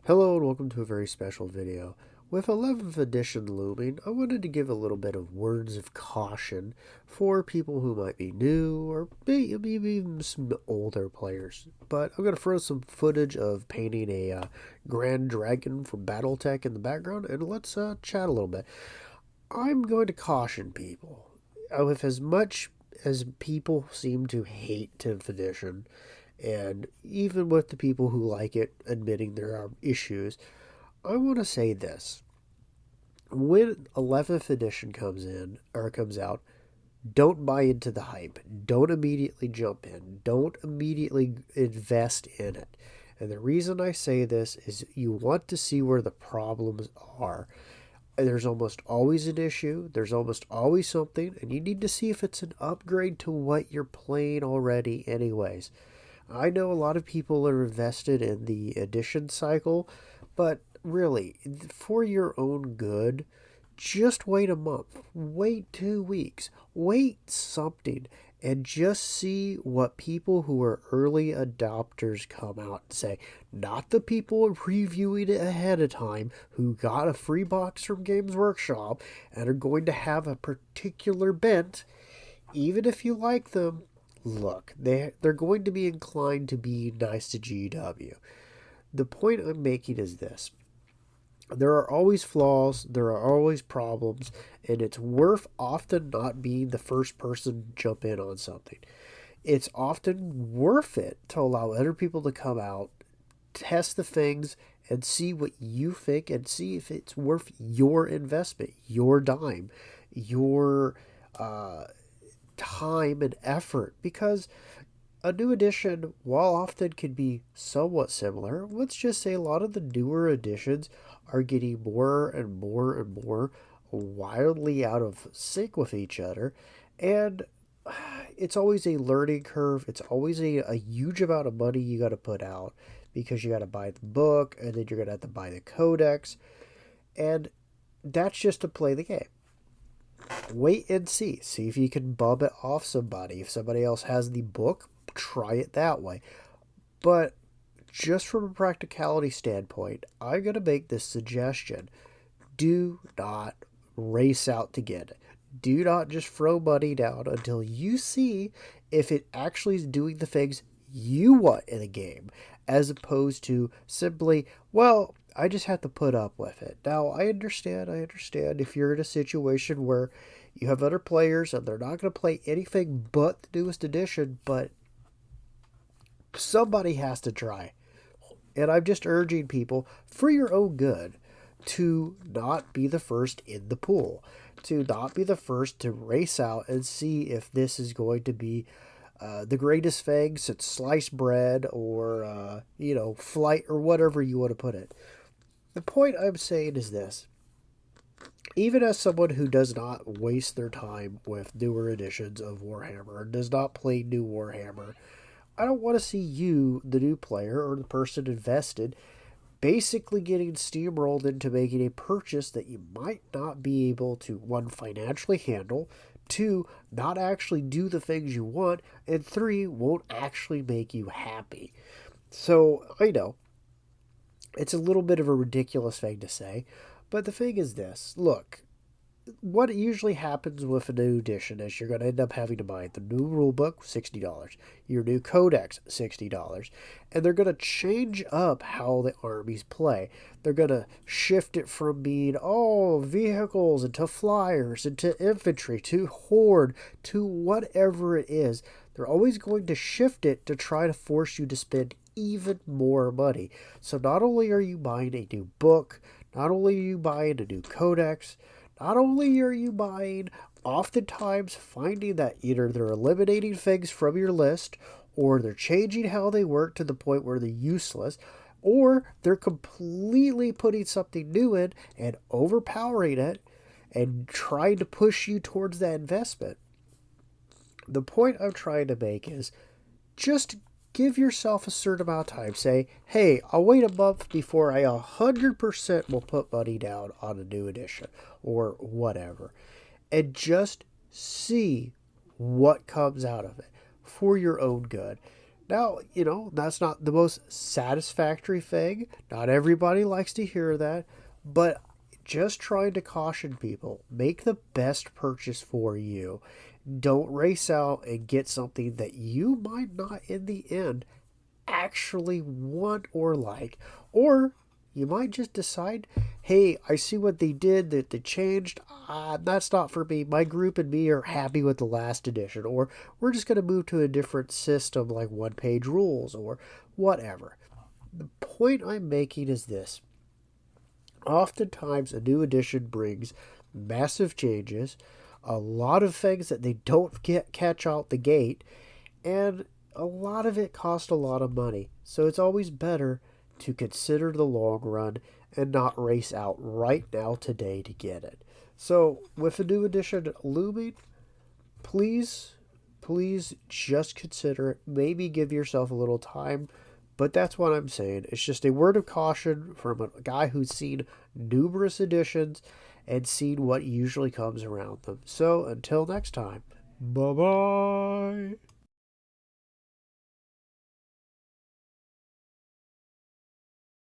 Hello and welcome to a very special video. With 11th edition looming, I wanted to give a little bit of words of caution for people who might be new or maybe even some older players. But I'm going to throw some footage of painting a Grand Dragon from Battletech in the background and let's chat a little bit. I'm going to caution people. With as much as people seem to hate 10th edition, and even with the people who like it admitting there are issues, I want to say this. When 11th edition comes out, don't buy into the hype. Don't immediately jump in. Don't immediately invest in it. And the reason I say this is you want to see where the problems are. There's almost always an issue, there's almost always something, and you need to see if it's an upgrade to what you're playing already anyways. I know a lot of people are invested in the edition cycle, but really, for your own good, just wait a month, wait 2 weeks, wait something, and just see what people who are early adopters come out and say. Not the people reviewing it ahead of time who got a free box from Games Workshop and are going to have a particular bent, even if you like them. Look, they're going to be inclined to be nice to GW. The point I'm making is this. There are always flaws, there are always problems, and it's worth often not being the first person to jump in on something. It's often worth it to allow other people to come out, test the things, and see what you think and see if it's worth your investment, your dime, your time and effort, because a new edition, while often can be somewhat similar, let's just say a lot of the newer editions are getting more and more and more wildly out of sync with each other, and it's always a learning curve. It's always a huge amount of money you got to put out because you got to buy the book and then you're going to have to buy the codex, and that's just to play the game. Wait and see. See if you can bum it off somebody. If somebody else has the book, try it that way. But just from a practicality standpoint, I'm going to make this suggestion. Do not race out to get it. Do not just throw money down until you see if it actually is doing the things you want in a game, as opposed to simply, well, I just have to put up with it. Now, I understand if you're in a situation where you have other players and they're not going to play anything but the newest edition, but somebody has to try. And I'm just urging people, for your own good, to not be the first in the pool, to not be the first to race out and see if this is going to be the greatest thing since sliced bread or, flight or whatever you want to put it. The point I'm saying is this. Even as someone who does not waste their time with newer editions of Warhammer and does not play new Warhammer, I don't want to see you, the new player or the person invested, basically getting steamrolled into making a purchase that you might not be able to, one, financially handle, two, not actually do the things you want, and three, won't actually make you happy. So, I know, it's a little bit of a ridiculous thing to say, but the thing is this. Look, what usually happens with a new edition is you're going to end up having to buy the new rulebook, $60, your new codex, $60, and they're going to change up how the armies play. They're going to shift it from being, vehicles into flyers, into infantry, to horde, to whatever it is. They're always going to shift it to try to force you to spend even more money. So not only are you buying a new book, not only are you buying a new codex, not only are you buying, oftentimes finding that either they're eliminating things from your list, or they're changing how they work to the point where they're useless, or they're completely putting something new in and overpowering it and trying to push you towards that investment. The point I'm trying to make is just give yourself a certain amount of time. Say, hey, I'll wait a month before I 100% will put money down on a new edition or whatever. And just see what comes out of it for your own good. Now, that's not the most satisfactory thing. Not everybody likes to hear that, but just trying to caution people, make the best purchase for you. Don't race out and get something that you might not in the end actually want or like. Or you might just decide, hey, I see what they did, that they changed. That's not for me. My group and me are happy with the last edition. Or we're just going to move to a different system like one page rules or whatever. The point I'm making is this. Oftentimes, a new edition brings massive changes, a lot of things that they don't catch out the gate, and a lot of it costs a lot of money. So it's always better to consider the long run and not race out right now today to get it. So with a new edition looming, please, please just consider it. Maybe give yourself a little time. But that's what I'm saying. It's just a word of caution from a guy who's seen numerous editions and seen what usually comes around them. So until next time, bye bye.